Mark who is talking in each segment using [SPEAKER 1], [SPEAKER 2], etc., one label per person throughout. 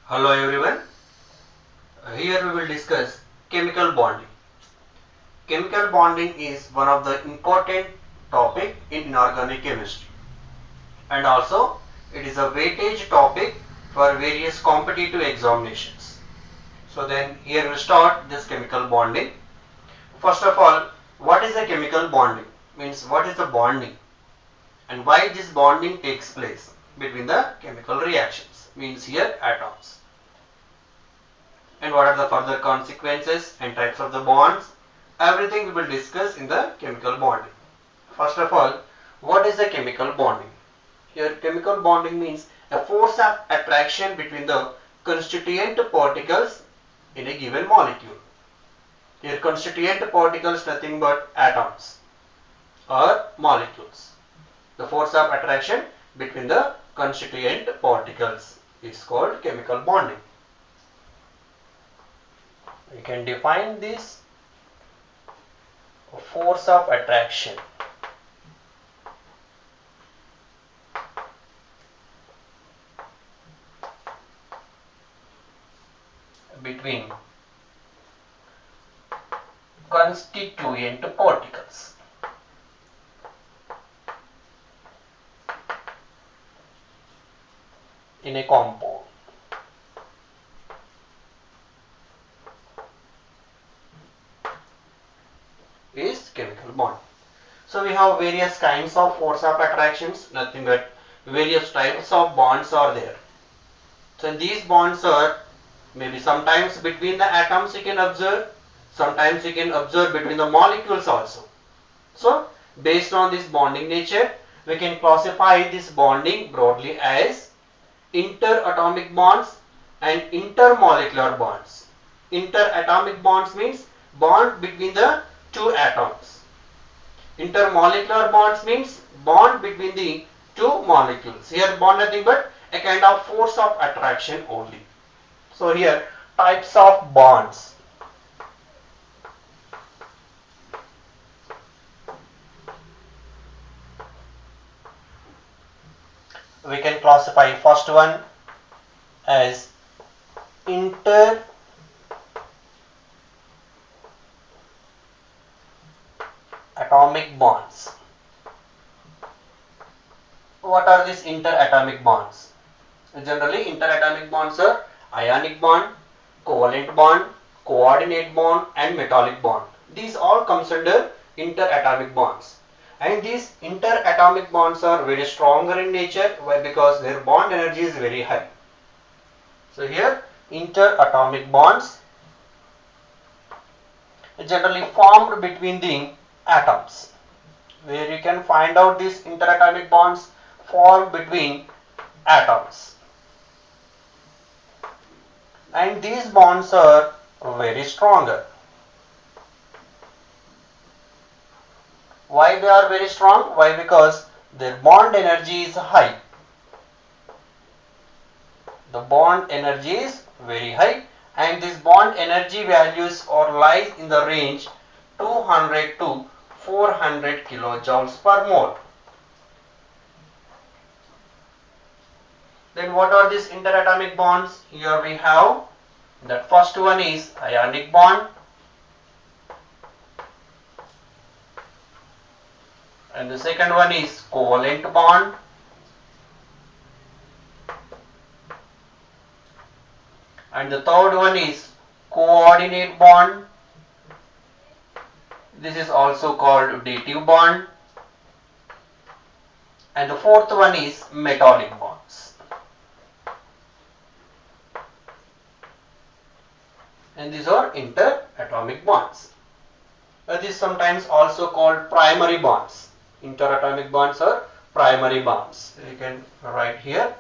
[SPEAKER 1] Hello everyone. Here we will discuss chemical bonding. Chemical bonding is one of the important topic in inorganic chemistry, and also it is a weightage topic for various competitive examinations. So then here we start this chemical bonding. First of all, what is a chemical bonding? Means what is the bonding and why this bonding takes place between the chemical reactions? Means here atoms. And what are the further consequences and types of the bonds? Everything we will discuss in the chemical bonding. First of all, what is the chemical bonding? Here chemical bonding means a force of attraction between the constituent particles in a given molecule. Here constituent particles nothing but atoms or molecules. The force of attraction between the constituent particles is called chemical bonding. We can define this force of attraction between constituent particles. In a compound. Is chemical bond. So we have various kinds of force of attractions, nothing but various types of bonds are there. So these bonds are maybe sometimes between the atoms you can observe, sometimes you can observe between the molecules also. So based on this bonding nature, we can classify this bonding broadly as interatomic bonds and intermolecular bonds. Interatomic bonds means bond between the two atoms. Intermolecular bonds means bond between the two molecules. Here bond nothing but a kind of force of attraction only. So here types of bonds. We can classify first one as interatomic bonds. What are these interatomic bonds? Generally interatomic bonds are ionic bond, covalent bond, coordinate bond and metallic bond. These all comes under interatomic bonds. And these interatomic bonds are very stronger in nature. Why? Because their bond energy is very high. So here interatomic bonds generally formed between the atoms. Where you can find out these interatomic bonds formed between atoms. And these bonds are very stronger. Why they are very strong? Why? Because their bond energy is high. The bond energy is very high and this bond energy values are lies in the range 200 to 400 kilojoules per mole. Then what are these interatomic bonds? Here we have that first one is ionic bond, and the second one is covalent bond, and the third one is coordinate bond. This is also called dative bond, and the fourth one is metallic bonds. And these are interatomic bonds. This is sometimes also called primary bonds. Interatomic bonds are primary bonds. You can write here.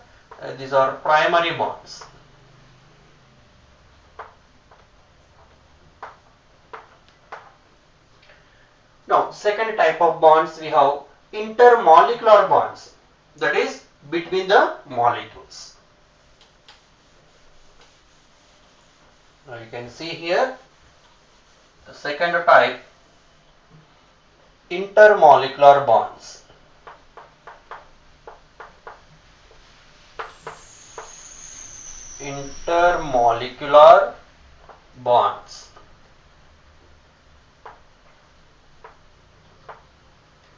[SPEAKER 1] These are primary bonds. Now, second type of bonds we have intermolecular bonds. That is between the molecules. Now you can see here the second type, intermolecular bonds. intermolecular bonds.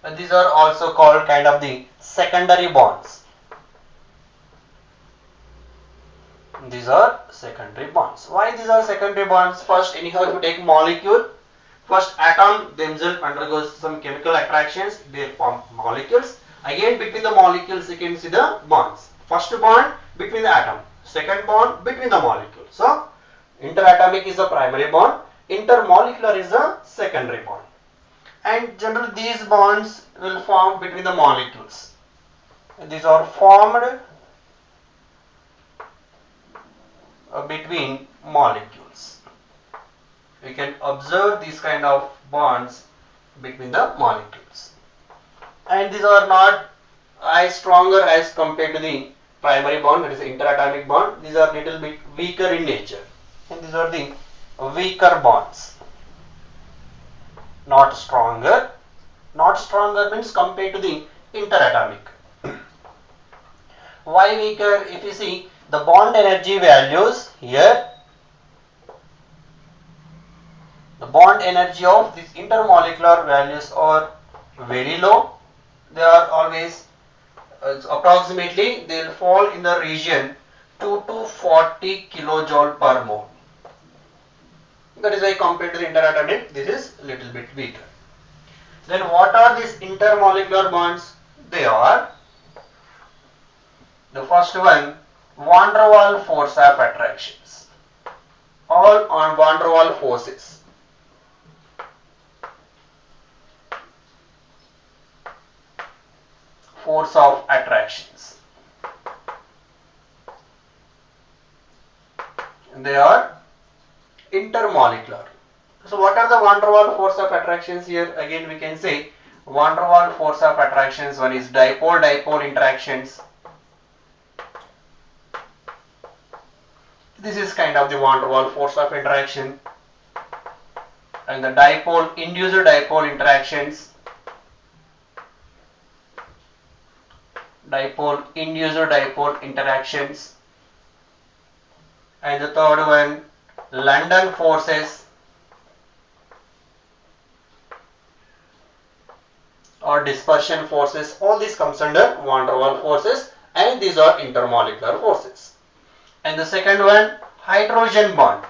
[SPEAKER 1] And these are also called kind of the secondary bonds. These are secondary bonds. Why these are secondary bonds? First, anyhow, if you take molecule, first atom themselves undergoes some chemical attractions, they form molecules. Again, between the molecules, you can see the bonds. First bond between the atom, second bond between the molecule. So, interatomic is the primary bond, intermolecular is the secondary bond. And generally, these bonds will form between the molecules. These are formed between molecules. We can observe these kind of bonds between the molecules, and these are not as stronger as compared to the primary bond, that is the interatomic bond. These are little bit weaker in nature, and these are the weaker bonds, not stronger. Not stronger means compared to the interatomic. Why weaker? If you see the bond energy values here, the bond energy of these intermolecular values are very low. They are always approximately, they will fall in the region 2 to 40 kilojoule per mole. That is why compared to the interatomic, this is a little bit weaker. Then what are these intermolecular bonds? They are, the first one, van der Waals force of attractions. All on van der Waals forces. Force of attractions. They are intermolecular. So what are the van der Waals force of attractions here? Again we can say van der Waals force of attractions. One is dipole-dipole interactions. This is kind of the van der Waals force of interaction. And the dipole-induced dipole interactions. Dipole-induced dipole interactions. And the third one, London forces or dispersion forces. All this comes under van der Waals forces, and these are intermolecular forces. And the second one, hydrogen bond.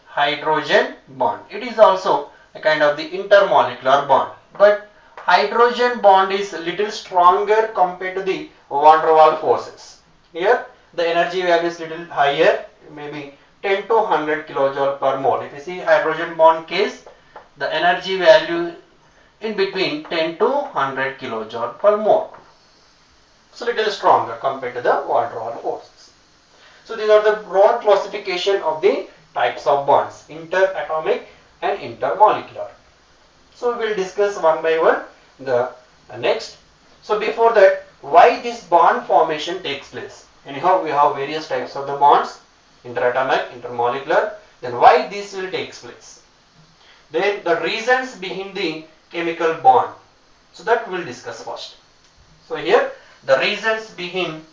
[SPEAKER 1] Hydrogen bond. It is also a kind of the intermolecular bond, but hydrogen bond is little stronger compared to the van der Waals forces. Here the energy value is little higher, maybe 10 to 100 kilojoule per mole. If you see hydrogen bond case, the energy value in between 10 to 100 kilojoule per mole. So little stronger compared to the van der Waals forces. So these are the broad classification of the types of bonds, interatomic and intermolecular. So we will discuss one by one the next. So before that, why this bond formation takes place? Anyhow, we have various types of the bonds, interatomic, intermolecular. Then why this will take place? Then the reasons behind the chemical bond. So that we will discuss first. So here the reasons behind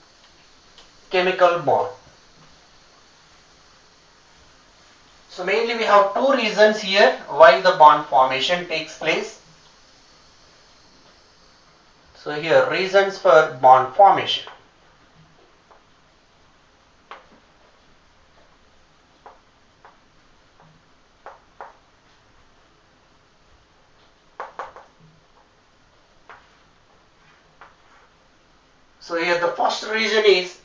[SPEAKER 1] chemical bond. So mainly we have two reasons here why the bond formation takes place. So here reasons for bond formation. So here the first reason is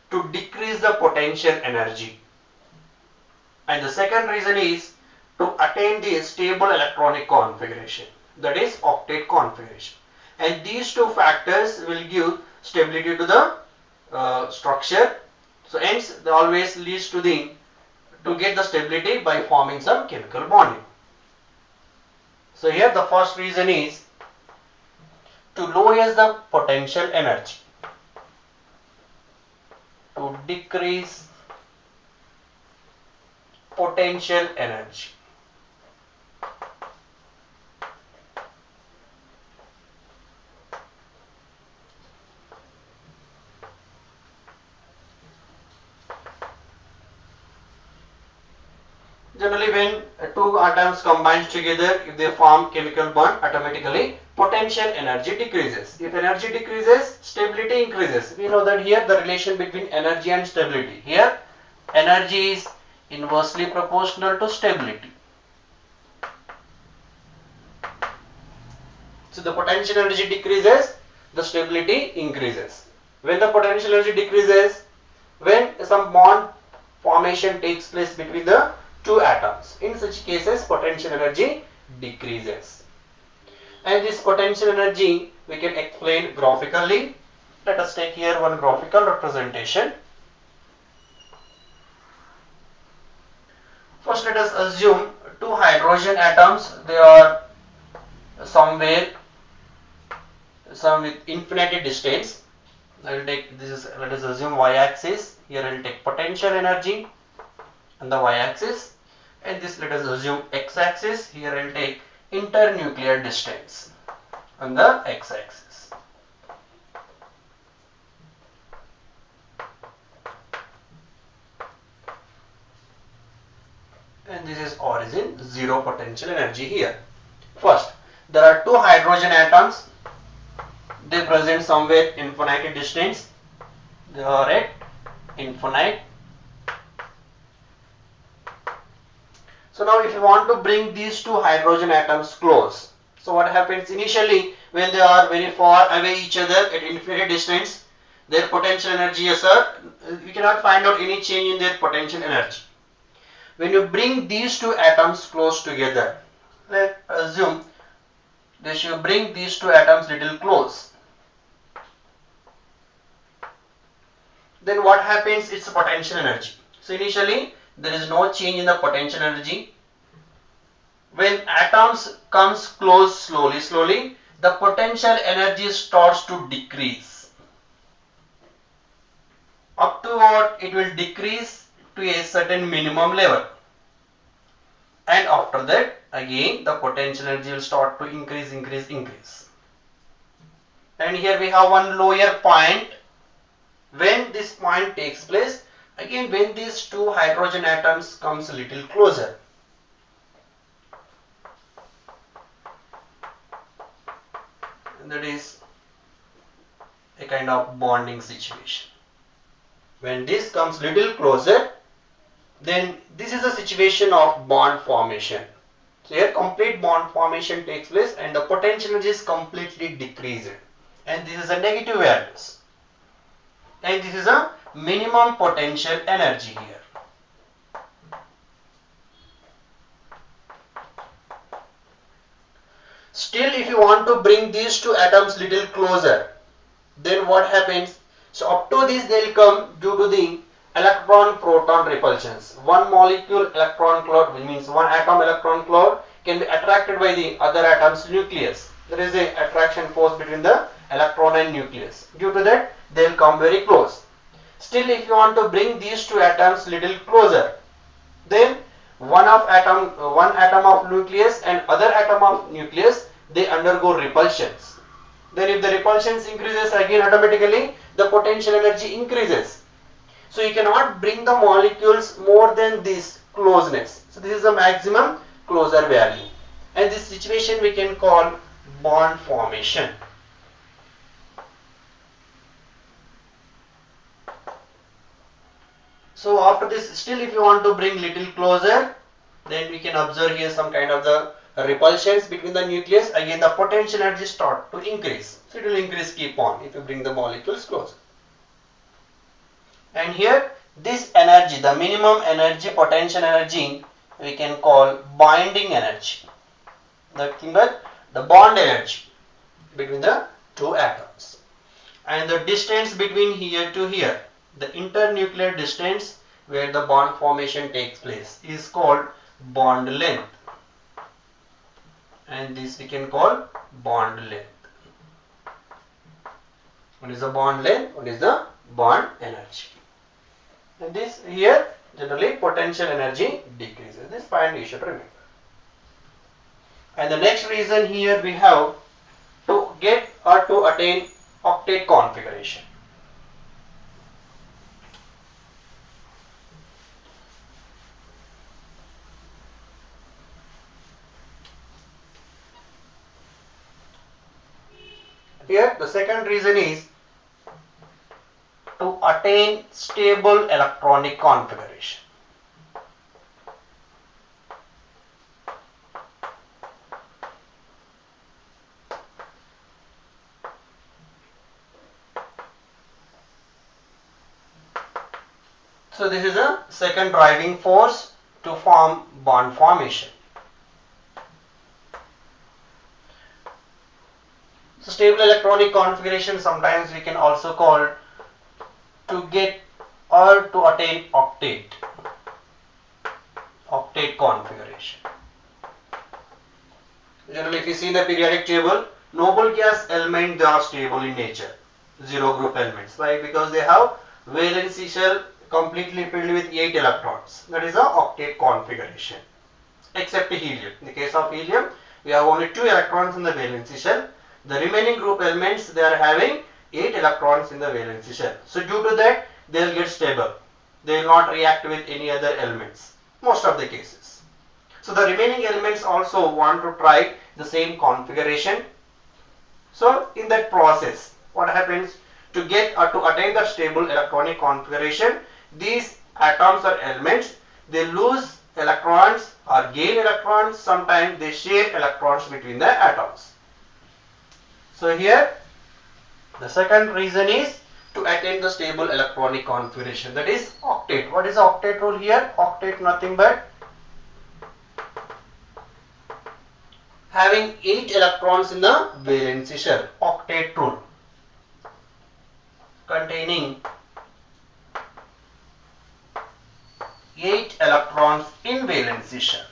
[SPEAKER 1] to decrease the potential energy. And the second reason is to attain the stable electronic configuration, that is octet configuration. And these two factors will give stability to the structure. So hence they always leads to get the stability by forming some chemical bonding. So here the first reason is to lower the potential energy, to decrease potential energy. Generally, when two atoms combine together, if they form chemical bond, automatically potential energy decreases. If energy decreases, stability increases. We know that here the relation between energy and stability. Here, energy is inversely proportional to stability. So the potential energy decreases, the stability increases. When the potential energy decreases, when some bond formation takes place between the two atoms, in such cases potential energy decreases. And this potential energy we can explain graphically. Let us take here one graphical representation. First, let us assume two hydrogen atoms. They are somewhere some with infinity distance. I will take this is, let us assume y-axis. Here I will take potential energy on the y-axis, and this let us assume x-axis. Here I will take internuclear distance on the x-axis. And this is origin, zero potential energy here. First, there are two hydrogen atoms. They present somewhere infinite distance. They are at infinite. So now if you want to bring these two hydrogen atoms close, so what happens initially when they are very far away each other at infinite distance, their potential energy, yes sir, we cannot find out any change in their potential energy. When you bring these two atoms close together, let's assume that you bring these two atoms little close, then what happens? It's potential energy. So initially there is no change in the potential energy. When atoms comes close slowly, the potential energy starts to decrease. Up to what? It will decrease to a certain minimum level. And after that, again the potential energy will start to increase. And here we have one lower point. When this point takes place, again when these two hydrogen atoms comes a little closer, and that is a kind of bonding situation. When this comes little closer, then this is a situation of bond formation. So here complete bond formation takes place and the potential energy is completely decreased, and this is a negative values, and this is a minimum potential energy here. Still, if you want to bring these two atoms little closer, then what happens? So up to this they will come due to the electron proton repulsions. One molecule electron cloud, which means one atom electron cloud, can be attracted by the other atom's nucleus. There is a attraction force between the electron and nucleus. Due to that, they will come very close. Still, if you want to bring these two atoms little closer, then one atom of nucleus and other atom of nucleus, they undergo repulsions. Then if the repulsions increases, again automatically the potential energy increases. So you cannot bring the molecules more than this closeness. So this is the maximum closer value, and this situation we can call bond formation. So after this, still if you want to bring little closer, then we can observe here some kind of the repulsions between the nucleus. Again the potential energy start to increase. So it will increase, keep on, if you bring the molecules closer. And here this energy, the minimum energy, potential energy, we can call binding energy. Nothing but the bond energy between the two atoms. And the distance between here to here, the internuclear distance where the bond formation takes place, is called bond length. And this we can call bond length. What is the bond length? What is the bond energy? And this here generally potential energy decreases. This point you should remember. And the next reason here we have to get or to attain octet configuration. Here the second reason is to attain stable electronic configuration. So this is a second driving force to form bond formation. So stable electronic configuration sometimes we can also call to get or to attain octet configuration. Generally, if you see the periodic table, noble gas element, they are stable in nature, zero group elements. Why? Because they have valency shell completely filled with 8 electrons. That is the octet configuration. Except helium. In the case of helium, we have only 2 electrons in the valency shell. The remaining group elements, they are having 8 electrons in the valency shell. So due to that, they will get stable. They will not react with any other elements. Most of the cases. So the remaining elements also want to try the same configuration. So in that process, what happens to get or to attain the stable electronic configuration, these atoms or elements, they lose electrons or gain electrons. Sometimes they share electrons between the atoms. So here the second reason is to attain the stable electronic configuration, that is octet. What is the octet rule here? Octet nothing but having 8 electrons in the valency shell. Octet rule containing 8 electrons in valency shell.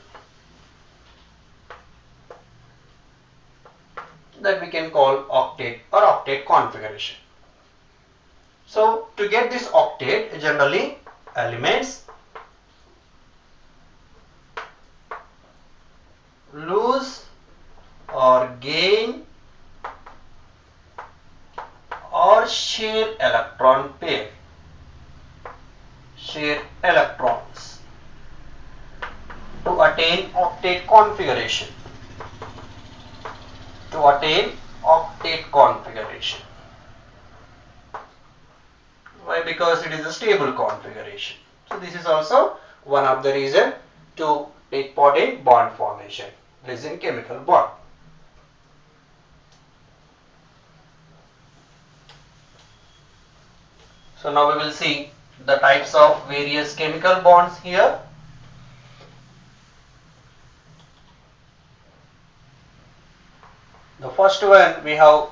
[SPEAKER 1] That we can call octet or octet configuration. So to get this octet, generally elements lose or gain or share electron pair, share electrons to attain octet configuration. To attain octet configuration. Why? Because it is a stable configuration. So this is also one of the reasons to take part in bond formation, that is in chemical bond. So now we will see the types of various chemical bonds here. The first one we have,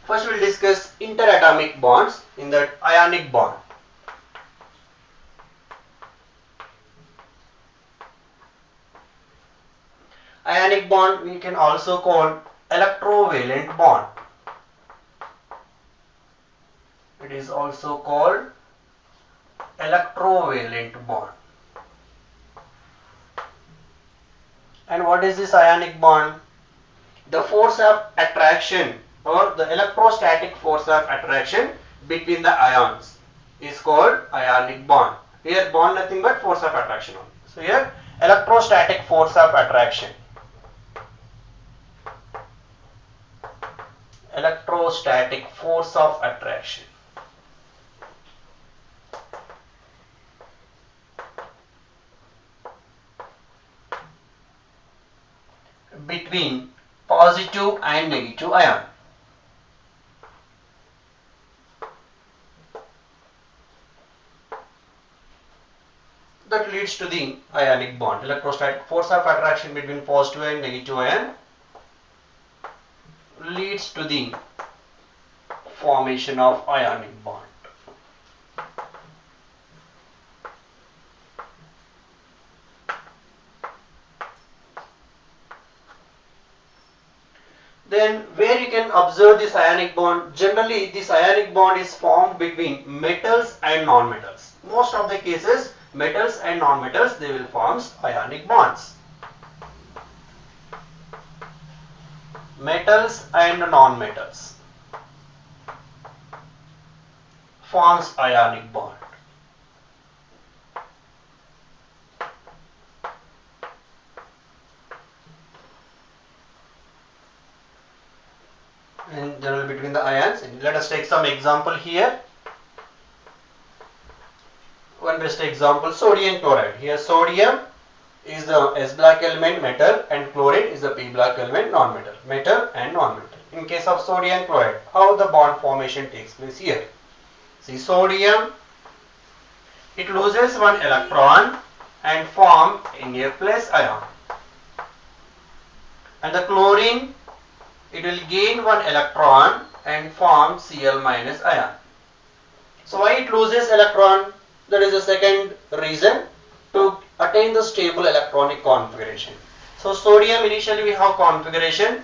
[SPEAKER 1] first we will discuss interatomic bonds in the ionic bond. Ionic bond we can also call electrovalent bond. It is also called electrovalent bond. And what is this ionic bond? The force of attraction or the electrostatic force of attraction between the ions is called ionic bond. Here bond nothing but force of attraction only. So here electrostatic force of attraction. Electrostatic force of attraction between positive and negative ion. That leads to the ionic bond. Electrostatic force of attraction between positive and negative ion leads to the formation of ionic bond. Then where you can observe this ionic bond, generally this ionic bond is formed between metals and non-metals. Most of the cases metals and non-metals, they will form ionic bonds. Metals and non-metals forms ionic bond. And generally between the Let's take some example here. One best example, sodium chloride. Here sodium is the S black element, metal, and chlorine is the P black element, non-metal. Metal and non-metal. In case of sodium chloride, how the bond formation takes place here? See, sodium, it loses one electron and form Na plus ion. And the chlorine, it will gain one electron and form Cl minus ion. So why it loses electron? That is the second reason, to attain the stable electronic configuration. So sodium, initially we have configuration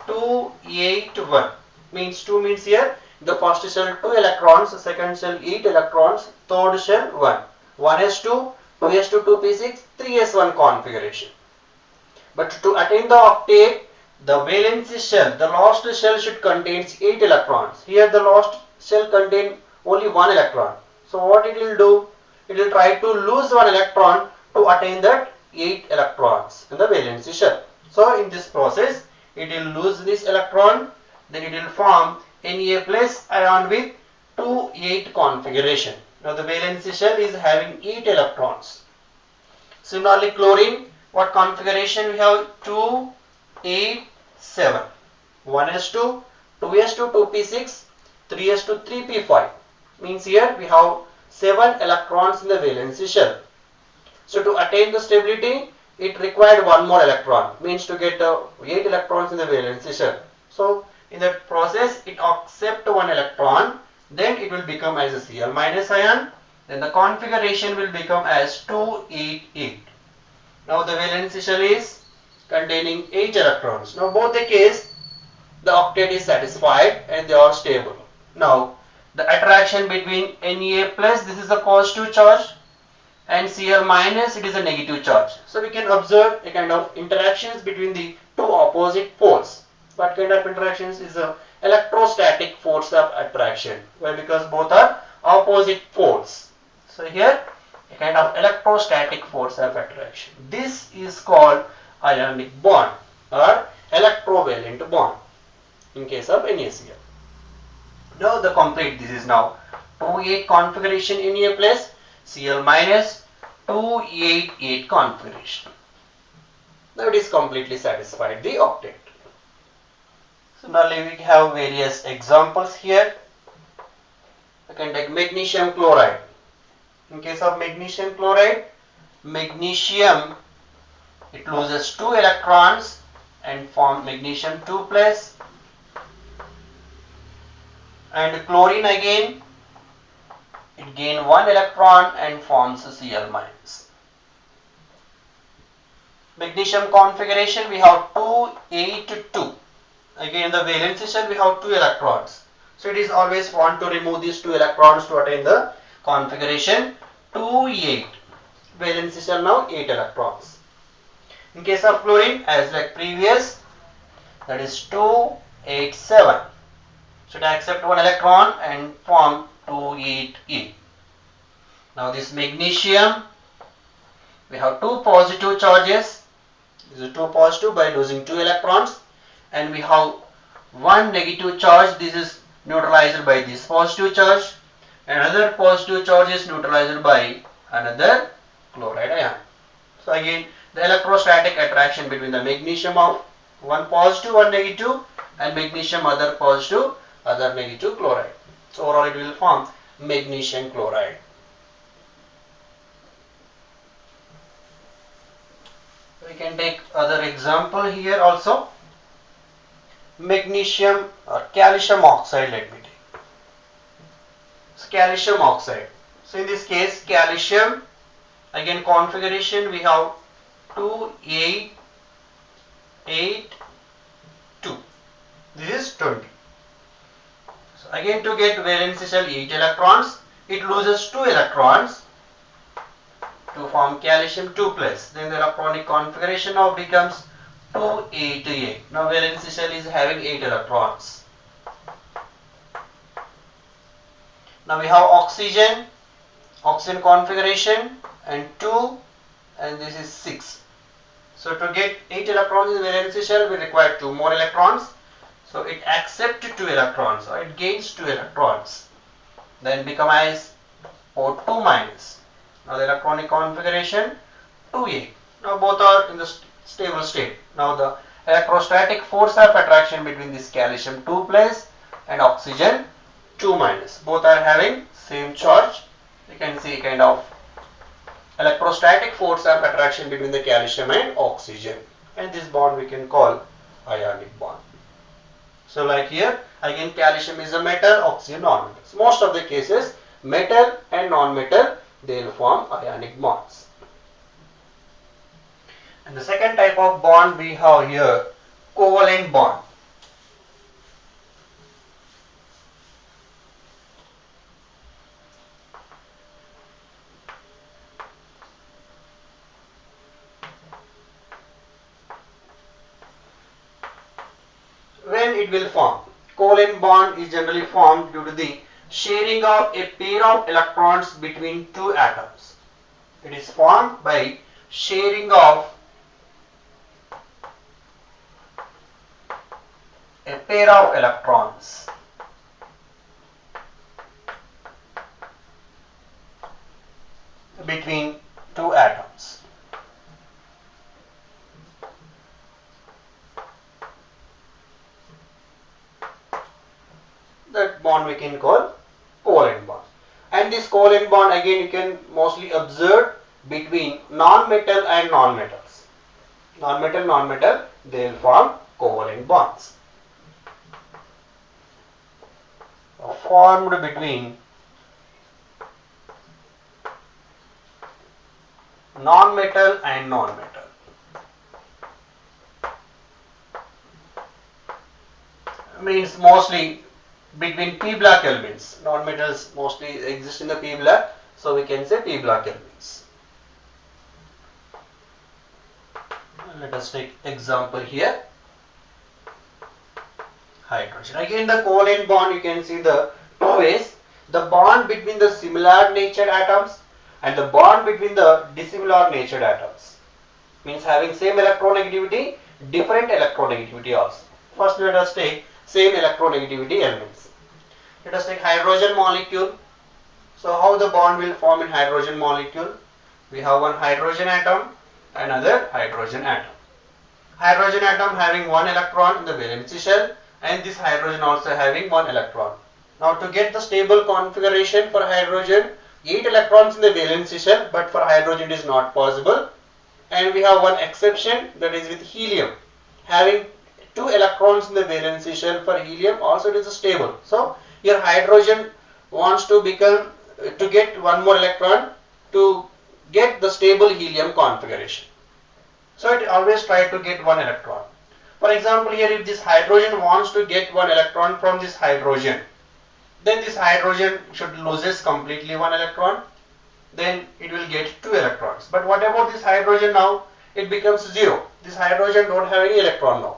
[SPEAKER 1] 281, means 2 means here the first shell 2 electrons, second shell 8 electrons, third shell 1. 1s2, 2s2, 2p6, 3s1 configuration. But to attain the octet, the valency shell, the last shell should contain 8 electrons. Here the last shell contains only 1 electron. So what it will do? It will try to lose 1 electron to attain that 8 electrons in the valency shell. So in this process, it will lose this electron, then it will form Na plus ion with 2,8 configuration. Now the valency shell is having 8 electrons. Similarly, chlorine, what configuration we have? 2, 8, 7. 1s2, 2s2, 2p6, 3s2, 3p5. Means here we have 7 electrons in the valency shell. So to attain the stability, it required 1 more electron. Means to get 8 electrons in the valency shell. So in that process, it accepts 1 electron. Then it will become as a Cl minus ion. Then the configuration will become as 288. Now the valency shell is containing 8 electrons. Now both the case, the octet is satisfied and they are stable. Now the attraction between Na plus, this is a positive charge, and Cl minus, it is a negative charge. So we can observe a kind of interactions between the two opposite poles. What kind of interactions is a electrostatic force of attraction? Well, because both are opposite poles. So here a kind of electrostatic force of attraction. This is called ionic bond or electrovalent bond in case of NaCl. Now the complete, this is now 2,8 configuration Na plus, Cl minus, 2,8,8 configuration. Now it is completely satisfied the octet. Similarly, we have various examples here. We can take magnesium chloride. In case of magnesium chloride, magnesium, it loses 2 electrons and form magnesium 2 plus. And chlorine again, it gain 1 electron and forms Cl minus. Magnesium configuration, we have 2, 8, 2. Again the valency shell we have 2 electrons. So it is always want to remove these 2 electrons to attain the configuration 2, 8. Valency shell now 8 electrons. In case of chlorine, as like previous, that is 2, 8, 7. Should accept 1 electron and form 2, 8, 8. Now this magnesium, we have 2 positive charges. This is 2 positive by losing 2 electrons, and we have 1 negative charge. This is neutralized by this positive charge. Another positive charge is neutralized by another chloride ion. So again, the electrostatic attraction between the magnesium of 1 positive, 1 negative, and magnesium other positive, other negative chloride. So overall it will form magnesium chloride. We can take other example here also. Magnesium or calcium oxide, let me take. So calcium oxide. So in this case, calcium, again configuration we have 2, 8, 8, 2. This is 20. So again to get valency shell 8 electrons, it loses 2 electrons to form calcium 2 plus. Then the electronic configuration now becomes 2, 8, 8. Now valency shell is having 8 electrons. Now we have oxygen, oxygen configuration and 2, and this is 6. So to get 8 electrons in the valency shell, we require 2 more electrons. So it accepts 2 electrons, or it gains 2 electrons. Then become as O2 minus. Now the electronic configuration 2A. Now both are in the stable state. Now the electrostatic force of attraction between this calcium 2 plus and oxygen 2 minus. Both are having same charge. You can see kind of electrostatic force of attraction between the calcium and oxygen. And this bond we can call ionic bond. So like here, again calcium is a metal, oxygen non-metal. So most of the cases, metal and non-metal, they will form ionic bonds. And the second type of bond we have here, covalent bond. When it will form? Covalent bond is generally formed due to the sharing of a pair of electrons between two atoms. It is formed by sharing of a pair of electrons between two atoms. That bond we can call covalent bond. And this covalent bond again you can mostly observe between non-metal and non-metals. Non-metal, non-metal, they will form covalent bonds. Formed between non-metal and non-metal. Means mostly between p block elements. Non-metals mostly exist in the p block, so we can say p block elements. Let us take example here. Hydrogen. Again the covalent bond, you can see the two ways. The bond between the similar natured atoms and the bond between the dissimilar natured atoms. Means having same electronegativity, different electronegativity also. First let us take same electronegativity elements. Let us take hydrogen molecule. So how the bond will form in hydrogen molecule? We have one hydrogen atom, another hydrogen atom. Hydrogen atom having one electron in the valency shell, and this hydrogen also having one electron. Now to get the stable configuration for hydrogen, 8 electrons in the valency shell, but for hydrogen it is not possible. And we have one exception, that is with helium. Having 2 electrons in the valency shell for helium, also it is stable. So here hydrogen wants to get one more electron to get the stable helium configuration. So it always try to get one electron. For example, here if this hydrogen wants to get one electron from this hydrogen, then this hydrogen should loses completely one electron, then it will get 2 electrons. But what about this hydrogen now? It becomes 0. This hydrogen don't have any electron now.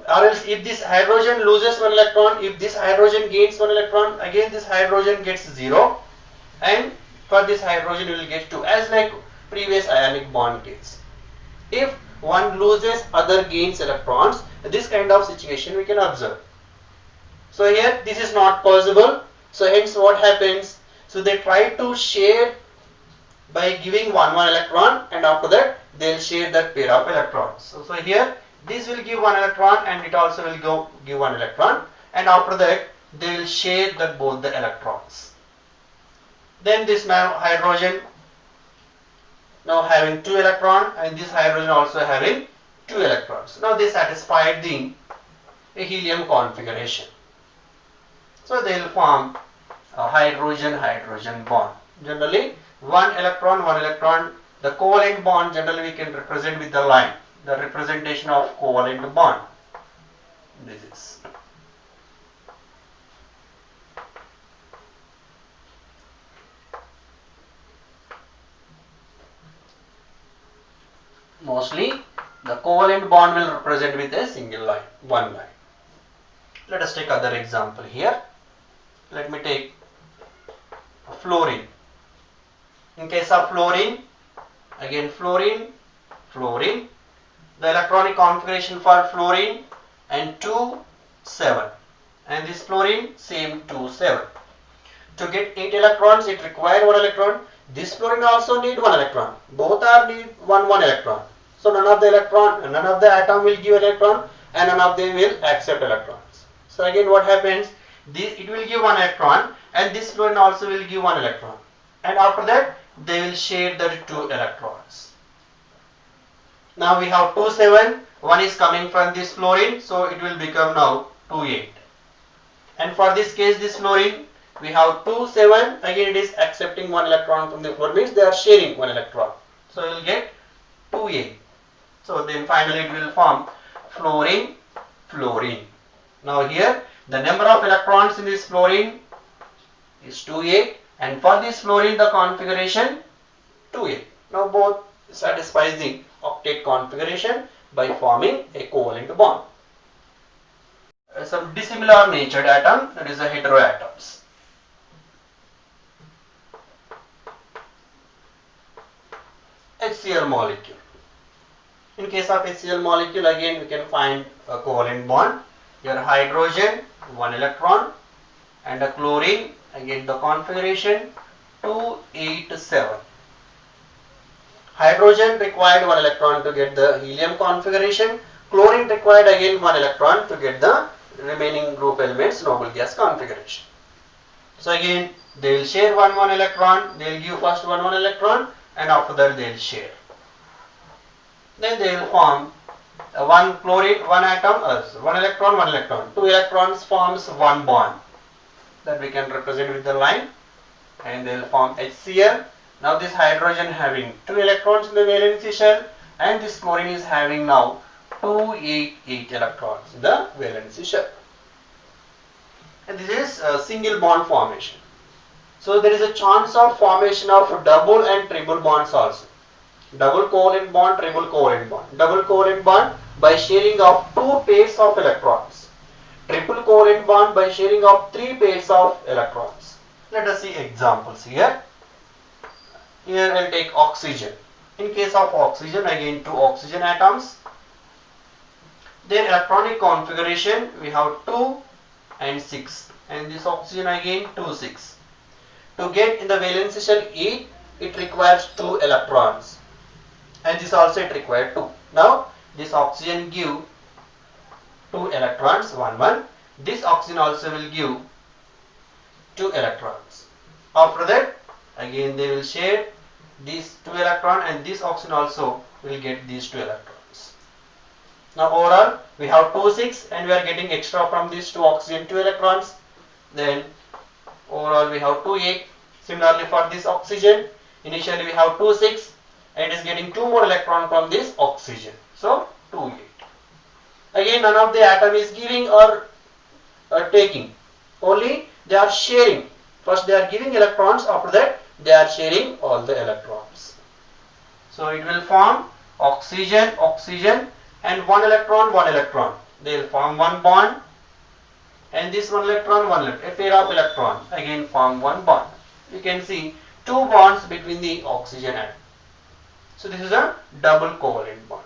[SPEAKER 1] Or else if this hydrogen loses one electron, if this hydrogen gains one electron, again this hydrogen gets 0, and for this hydrogen you will get 2, as like previous ionic bond case. If one loses, other gains electrons, this kind of situation we can observe. So here this is not possible, so hence what happens? So they try to share by giving one electron, and after that they will share that pair of electrons. So here this will give one electron and it also will give one electron, and after that they will share both the electrons. Then this now hydrogen now having 2 electrons, and this hydrogen also having 2 electrons. Now they satisfied the helium configuration. So they will form a hydrogen-hydrogen bond. Generally one electron. The covalent bond generally we can represent with the line. The representation of covalent bond. This is. Mostly the covalent bond will represent with a single line, one line. Let us take other example here. Let me take fluorine. In case of fluorine, again fluorine, the electronic configuration for fluorine and 2, 7. And this fluorine same 2, 7. To get 8 electrons, it requires 1 electron. This fluorine also need 1 electron. Both are need 1 electron. So none of the atom will give electron and none of them will accept electrons. So again what happens? It will give 1 electron and this fluorine also will give 1 electron. And after that they will share the 2 electrons. Now we have 2, 7. 1 is coming from this fluorine, so it will become now 2, 8. And for this case, this fluorine, we have 2, 7. Again, it is accepting 1 electron from the fluorine, means they are sharing 1 electron. So we will get 2, 8. So then finally it will form fluorine, fluorine. Now here, the number of electrons in this fluorine is 2, 8. And for this fluorine, the configuration 2, 8. Now both satisfies the octet configuration by forming a covalent bond. Some dissimilar natured atom, that is the heteroatoms. HCl molecule. In case of HCl molecule, again we can find a covalent bond. Here hydrogen 1 electron and a chlorine, again the configuration 2, 8, 7. Hydrogen required 1 electron to get the helium configuration. Chlorine required again 1 electron to get the remaining group elements noble gas configuration. So again they will share 1 electron. They will give first 1 electron and after that they will share. Then they will form one chlorine, 1 atom, 1 electron, 1 electron. 2 electrons forms 1 bond that we can represent with the line, and they will form HCl. Now this hydrogen having 2 electrons in the valency shell and this chlorine is having now 2, 8, 8 electrons in the valency shell. And this is a single bond formation. So there is a chance of formation of double and triple bonds also. Double covalent bond, triple covalent bond. Double covalent bond by sharing of 2 pairs of electrons. Triple covalent bond by sharing of 3 pairs of electrons. Let us see examples here. Here I will take oxygen. In case of oxygen, again 2 oxygen atoms. Their electronic configuration, we have 2 and 6. And this oxygen again 2, 6. To get in the valency shell 8, it requires 2 electrons. And this also it requires 2. Now this oxygen give 2 electrons, 1, 1. This oxygen also will give 2 electrons. After that, again they will share these 2 electrons and this oxygen also will get these 2 electrons. Now overall we have 2, 6 and we are getting extra from these 2 oxygen 2 electrons. Then overall we have 2, 8. Similarly for this oxygen, initially we have 2, 6 and it is getting 2 more electrons from this oxygen. So 2, 8. Again none of the atom is giving or taking. Only they are sharing. First they are giving electrons, after that they are sharing all the electrons. So it will form oxygen, oxygen and 1 electron, 1 electron. They will form 1 bond and this 1 electron, 1 electron. A pair of electrons again form 1 bond. You can see 2 bonds between the oxygen atom. So this is a double covalent bond.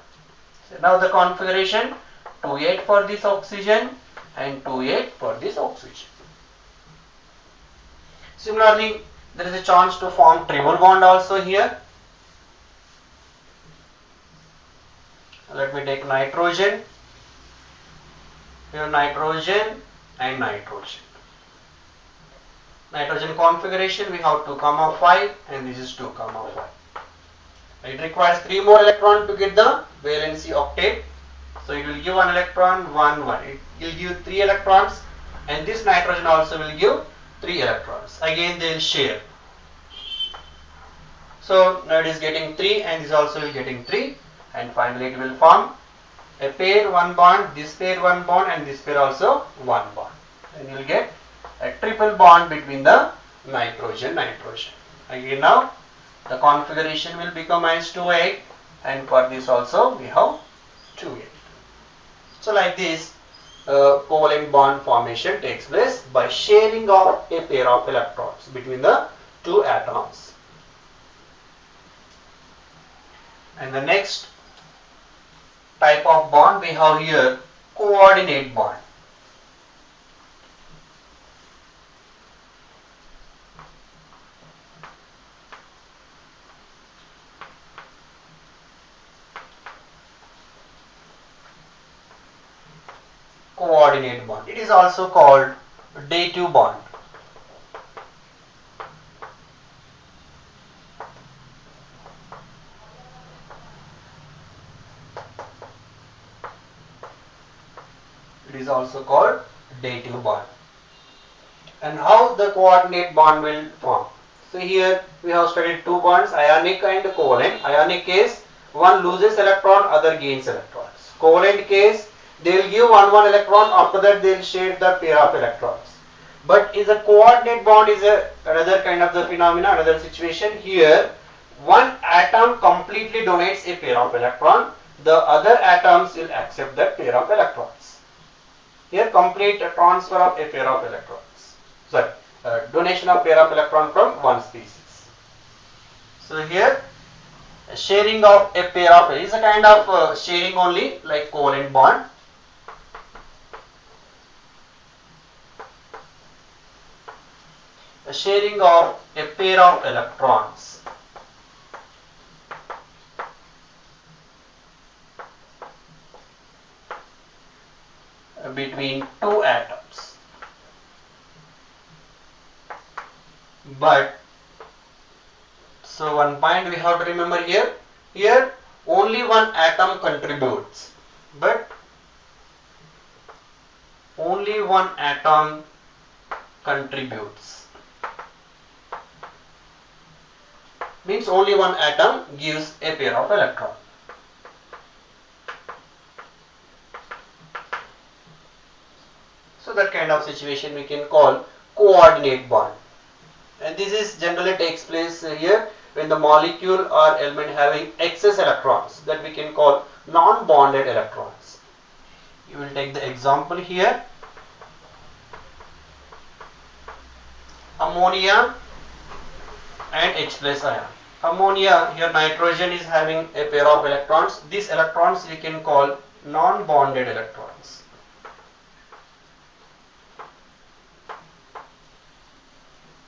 [SPEAKER 1] So now the configuration 2, 8 for this oxygen and 2, 8 for this oxygen. Similarly, there is a chance to form triple bond also here. Let me take nitrogen. Here nitrogen and nitrogen. Nitrogen configuration we have 2, 5 and this is 2, 5. It requires 3 more electrons to get the valency octet. So it will give 1 electron, 1, 1. It will give 3 electrons and this nitrogen also will give 3 electrons. Again they will share. So now it is getting 3 and this also will getting 3 and finally it will form a pair 1 bond, this pair 1 bond and this pair also 1 bond. And you will get a triple bond between the nitrogen. Again now the configuration will become as 2, 8 and for this also we have 2, 8. So like this covalent bond formation takes place by sharing of a pair of electrons between the 2 atoms. And the next type of bond we have here coordinate bond. Coordinate bond. It is also called dative bond. It is also called dative bond. And how the coordinate bond will form? So here we have studied two bonds, ionic and covalent. Ionic case, one loses electron, other gains electrons. Covalent case, they will give one electron, after that they will share the pair of electrons. But is a coordinate bond is another kind of the phenomena, another situation. Here one atom completely donates a pair of electron, the other atoms will accept that pair of electrons. Here complete transfer of a pair of electrons. Sorry, donation of pair of electron from one species. So here sharing of a pair of is a kind of sharing only, like covalent bond. A sharing of a pair of electrons between two atoms. But so one point we have to remember here, here only one atom contributes, but only one atom contributes. Means only one atom gives a pair of electron. So that kind of situation we can call coordinate bond. And this is generally takes place here when the molecule or element having excess electrons, that we can call non-bonded electrons. You will take the example here. Ammonia and H plus ion. Ammonia, here nitrogen is having a pair of electrons. These electrons we can call non-bonded electrons.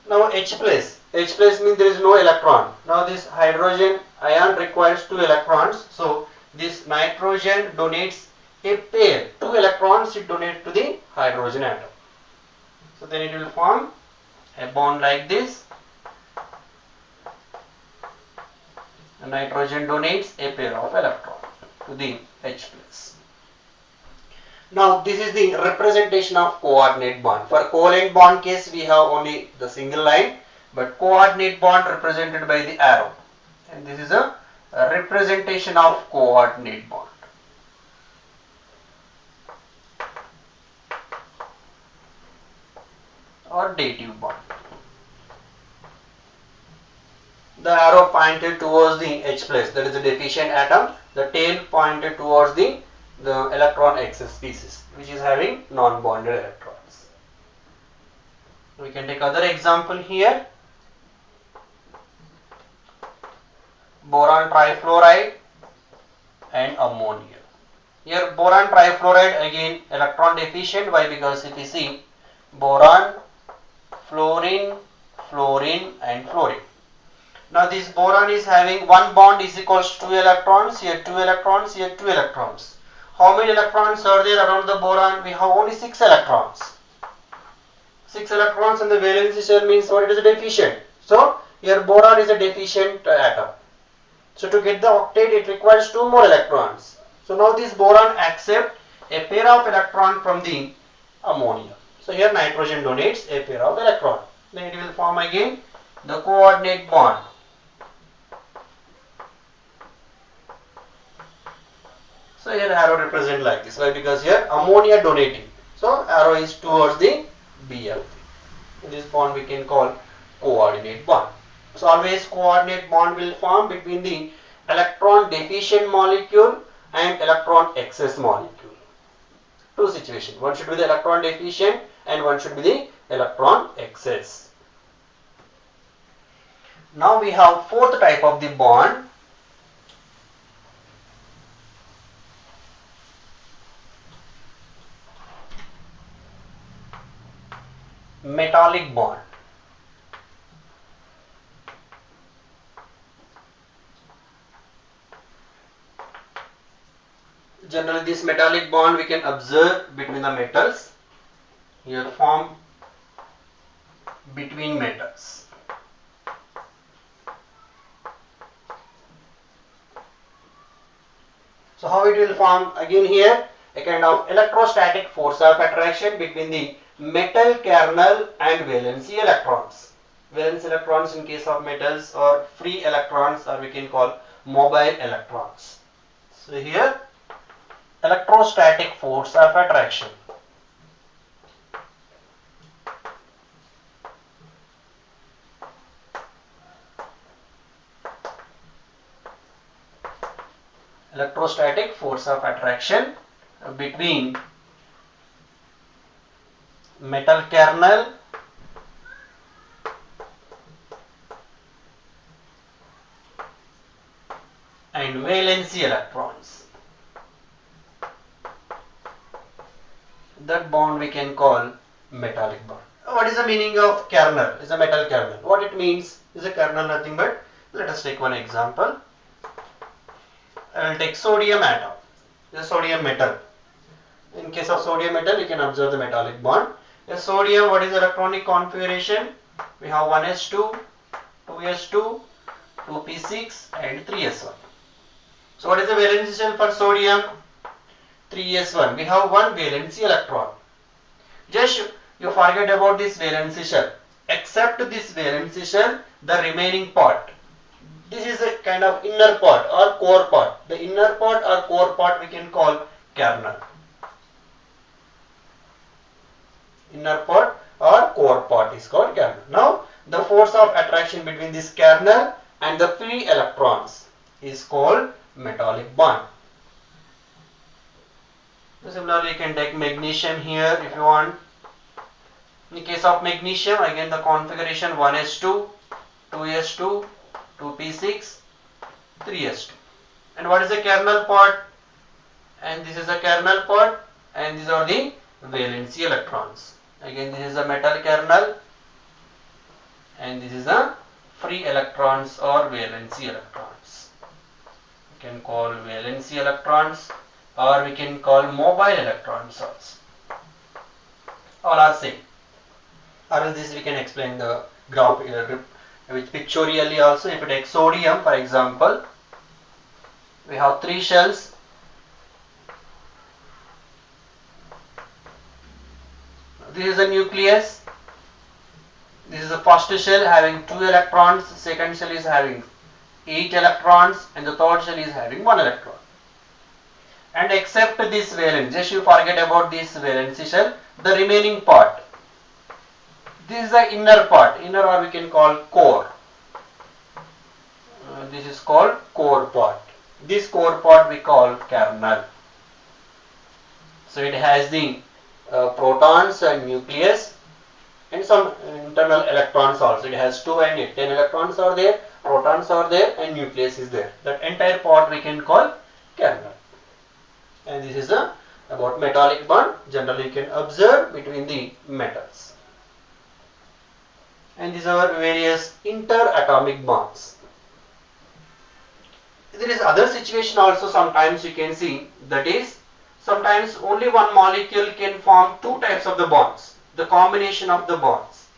[SPEAKER 1] Now H plus means there is no electron. Now this hydrogen ion requires two electrons. So this nitrogen donates a pair, two electrons it donates to the hydrogen atom. So then it will form a bond like this. The nitrogen donates a pair of electron to the H plus. Now this is the representation of coordinate bond. For covalent bond case we have only the single line, but coordinate bond represented by the arrow. And this is a representation of coordinate bond. Or dative bond. The arrow pointed towards the H plus, that is the deficient atom. The tail pointed towards the electron excess species, which is having non-bonded electrons. We can take other example here. Boron trifluoride and ammonia. Here boron trifluoride again electron deficient. Why? Because if you see boron, fluorine, fluorine and fluorine. Now this boron is having one bond is equals to 2 electrons, here 2 electrons, here 2 electrons. How many electrons are there around the boron? We have only 6 electrons. 6 electrons and the valency shell means what? It is a deficient. So here boron is a deficient atom. So to get the octet it requires 2 more electrons. So now this boron accepts a pair of electron from the ammonia. So here nitrogen donates a pair of electron. Then it will form again the coordinate bond. So here arrow represent like this. Why? Because here ammonia donating. So arrow is towards the Bl3. This bond we can call coordinate bond. So always coordinate bond will form between the electron deficient molecule and electron excess molecule. Two situations. One should be the electron deficient and one should be the electron excess. Now we have fourth type of the bond. metallic bond. Generally, this metallic bond we can observe between the metals. Here formed between metals. So how it will form? Again here a kind of electrostatic force of attraction between the metal kernel and valency electrons. Valence electrons in case of metals or free electrons, or we can call mobile electrons. So here electrostatic force of attraction. Electrostatic force of attraction between metal kernel and valency electrons. That bond we can call metallic bond. What is the meaning of kernel? Is a metal kernel. What it means is a kernel nothing but, let us take one example. I will take sodium atom. This is sodium metal. In case of sodium metal, you can observe the metallic bond. The sodium, what is the electronic configuration? We have 1s2, 2s2, 2p6 and 3s1. So what is the valency shell for sodium? 3s1. We have one valency electron. Just you forget about this valency shell. Except this valency shell, the remaining part. This is a kind of inner part or core part. The inner part or core part we can call kernel. Inner part or core part is called kernel. Now the force of attraction between this kernel and the free electrons is called metallic bond. So similarly, you can take magnesium here if you want. In case of magnesium, again the configuration 1s2, 2s2, 2p6, 3s2. And what is the kernel part? And this is the kernel part, and these are the valency electrons. Again, this is a metal kernel, and this is the free electrons or valency electrons. We can call valency electrons, or we can call mobile electrons also. All are same. Or else this we can explain the graph with pictorially also. If you take sodium, for example, we have three shells. This is the nucleus. This is the first shell having 2 electrons, second shell is having 8 electrons, and the third shell is having 1 electron. And except this valence, just you forget about this valency shell, the remaining part. This is the inner part, inner, or we can call core. This is called core part. This core part we call kernel. So it has the protons and nucleus and some internal electrons also. It has 2 and 8, 10 electrons are there, protons are there, and nucleus is there. That entire part we can call kernel. And this is about metallic bond. Generally you can observe between the metals. And these are various interatomic bonds. There is other situation also sometimes you can see, that is sometimes only one molecule can form two types of the bonds. The combination of the bonds.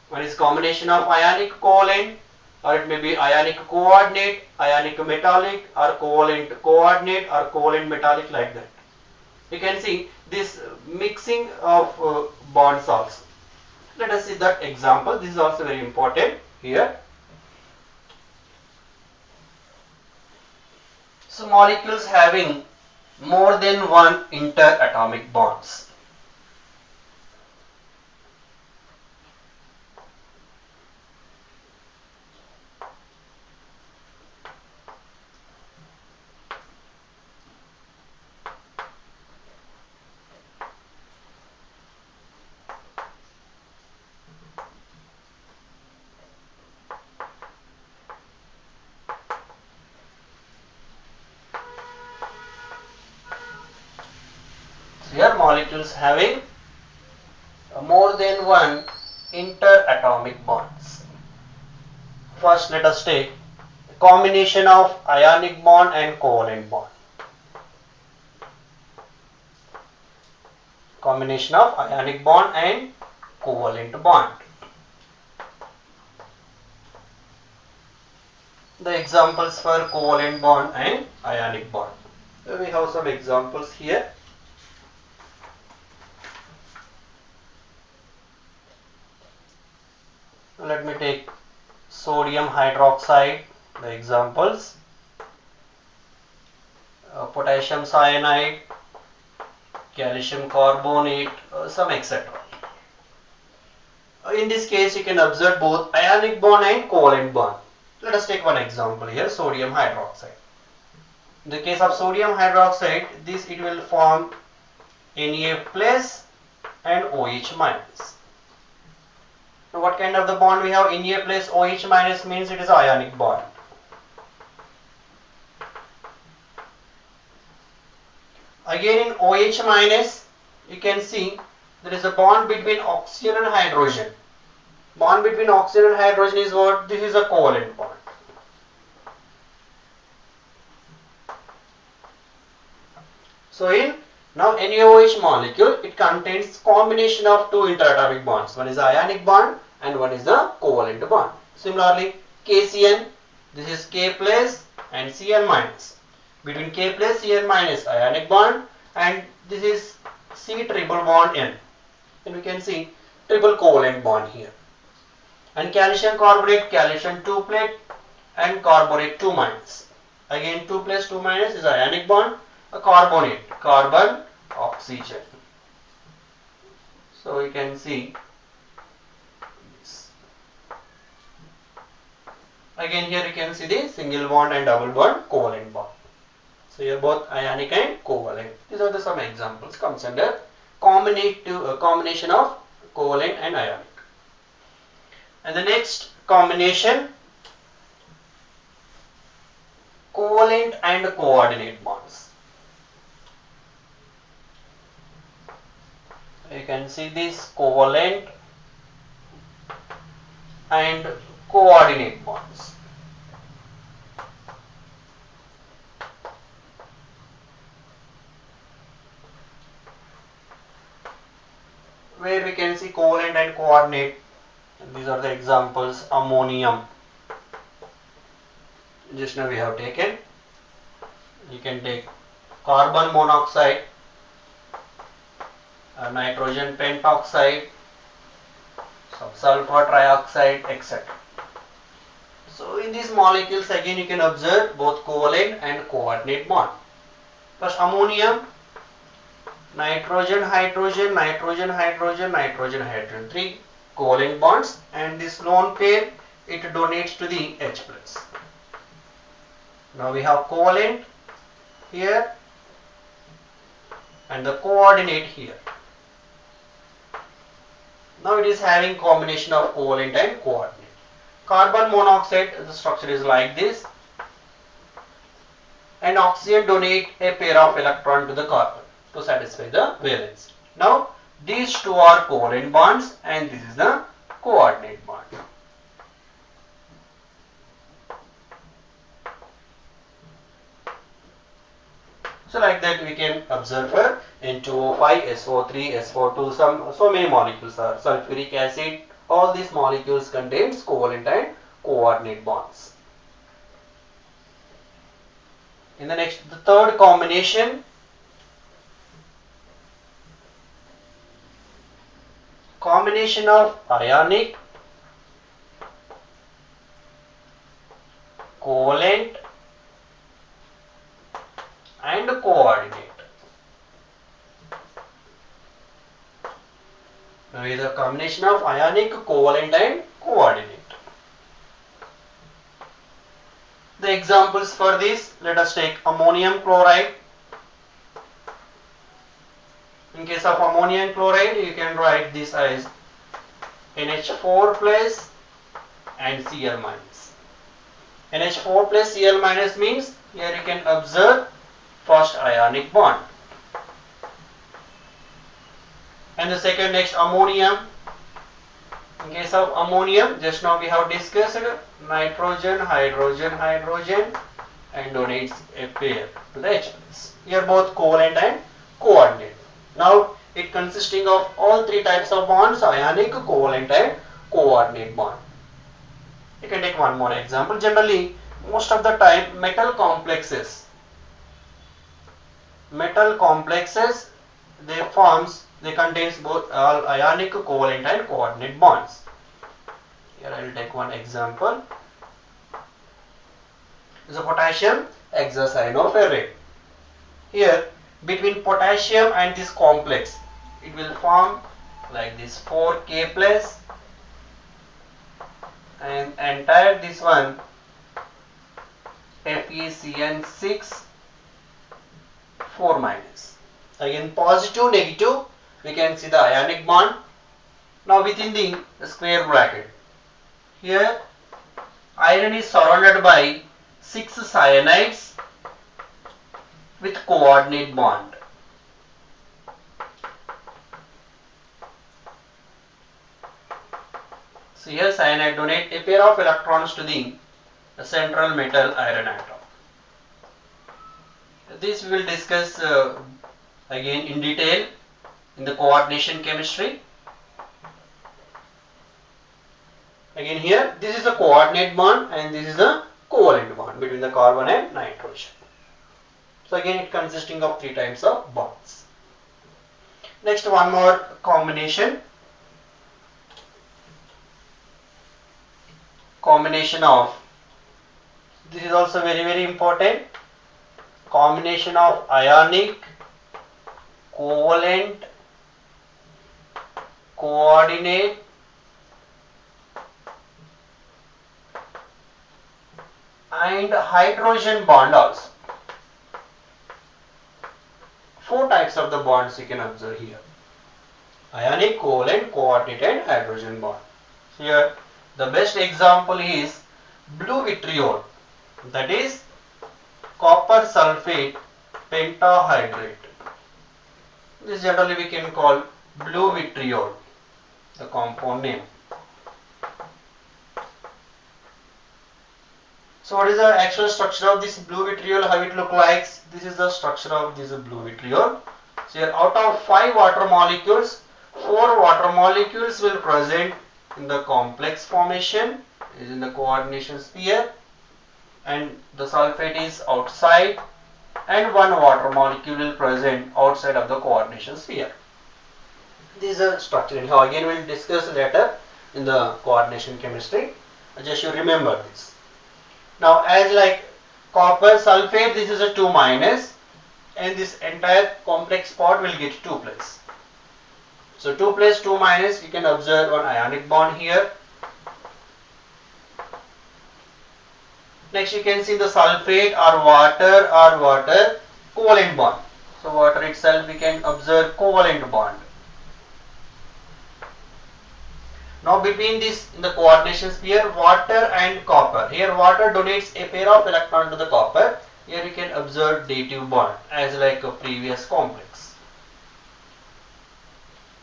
[SPEAKER 1] One is combination of ionic covalent, or it may be ionic coordinate, ionic metallic, or covalent coordinate, or covalent metallic, like that. You can see this mixing of bonds also. Let us see that example. This is also very important here. So molecules having more than one interatomic bonds. Here molecules having more than one interatomic bonds. First, let us take combination of ionic bond and covalent bond. Combination of ionic bond and covalent bond. The examples for covalent bond and ionic bond. So we have some examples here. Let me take sodium hydroxide, the examples, potassium cyanide, calcium carbonate, some etc. In this case, you can observe both ionic bond and covalent bond. Let us take one example here, sodium hydroxide. In the case of sodium hydroxide, it will form Na plus and OH minus. Now, what kind of the bond we have? Na plus OH minus means it is ionic bond. Again in OH minus, you can see there is a bond between oxygen and hydrogen. Bond between oxygen and hydrogen is what? This is a covalent bond. So in now NaOH molecule, it contains combination of two interatomic bonds. One is the ionic bond and one is the covalent bond. Similarly, KCN, this is K plus and Cn minus. Between K plus Cn minus ionic bond, and this is C triple bond N. And we can see triple covalent bond here. And calcium carbonate, calcium 2 plate and carbonate 2 minus. Again 2 plus 2 minus is ionic bond. A carbonate, carbon, oxygen. So we can see this. Again here you can see the single bond and double bond covalent bond. So here both ionic and covalent. These are the some examples comes under combination of covalent and ionic. And the next combination, covalent and coordinate bonds. You can see this covalent and coordinate bonds. Where we can see covalent and coordinate. These are the examples. Ammonium. Just now we have taken. You can take carbon monoxide, nitrogen pentoxide, some sulfur trioxide, etc. So in these molecules again you can observe both covalent and coordinate bond. First ammonium, nitrogen, hydrogen, nitrogen, hydrogen, nitrogen, hydrogen, 3 covalent bonds, and this lone pair it donates to the H plus. Now we have covalent here and the coordinate here. Now it is having combination of covalent and coordinate. Carbon monoxide, the structure is like this, and oxygen donate a pair of electron to the carbon to satisfy the valence. Now these two are covalent bonds and this is the coordinate bond. So like that we can observe for N2O5, SO3, SO2, so many molecules are sulfuric acid. All these molecules contains covalent and coordinate bonds. In the next, the third combination, combination of ionic, covalent and coordinate. Now is a combination of ionic, covalent and coordinate. The examples for this, let us take ammonium chloride. In case of ammonium chloride, you can write this as NH4 plus and Cl minus. NH4 plus Cl minus means here you can observe first ionic bond. And the second next ammonium In case of ammonium, just now we have discussed nitrogen, hydrogen, hydrogen, and donates a pair to the H plus. Here both covalent and coordinate. Now it consisting of all three types of bonds: ionic, covalent, and coordinate bond. You can take one more example. Generally, most of the time, metal complexes, they contains both ionic, covalent, and coordinate bonds. Here I will take one example. This is a potassium hexacyanoferrate. Here between potassium and this complex, it will form like this 4K plus, and entire this one FeCN6 4 minus. Again positive, negative, we can see the ionic bond. Now within the square bracket, here iron is surrounded by 6 cyanides with coordinate bond. So here cyanide donate a pair of electrons to the central metal iron atom. This we will discuss again in detail in the coordination chemistry. Again here, this is a coordinate bond and this is a covalent bond between the carbon and nitrogen. So again it consisting of three types of bonds. Next, one more combination. Combination of, this is also very important, combination of ionic, covalent, coordinate, and hydrogen bond also. 4 types of the bonds you can observe here: ionic, covalent, coordinate, and hydrogen bond. Here the best example is blue vitriol, that is copper sulfate pentahydrate. This generally we can call blue vitriol, the compound name. So what is the actual structure of this blue vitriol, how it look like? This is the structure of this blue vitriol. So here out of 5 water molecules, 4 water molecules will present in the complex formation, is in the coordination sphere, and the sulfate is outside, and 1 water molecule will present outside of the coordination sphere. This is a structure. Anyhow, again we will discuss later in the coordination chemistry. Just you remember this. Now as like copper sulfate, this is a 2 minus, and this entire complex part will get 2 plus. So 2 plus 2 minus, you can observe one ionic bond here. Next you can see the sulfate or water covalent bond. So water itself we can observe covalent bond. Now between this, in the coordination sphere, water and copper. Here water donates a pair of electrons to the copper. Here you can observe dative bond as like a previous complex.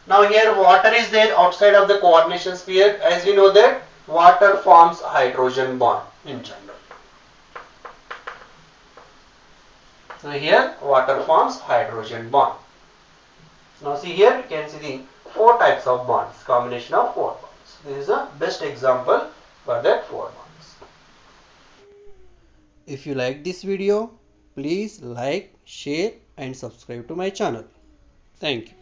[SPEAKER 1] Now here water is there outside of the coordination sphere. As we know that water forms hydrogen bond in general. So here water forms hydrogen bond. Now see here, you can see the 4 types of bonds, combination of 4 bonds. This is the best example for that 4 bonds. If you like this video, please like, share and subscribe to my channel. Thank you.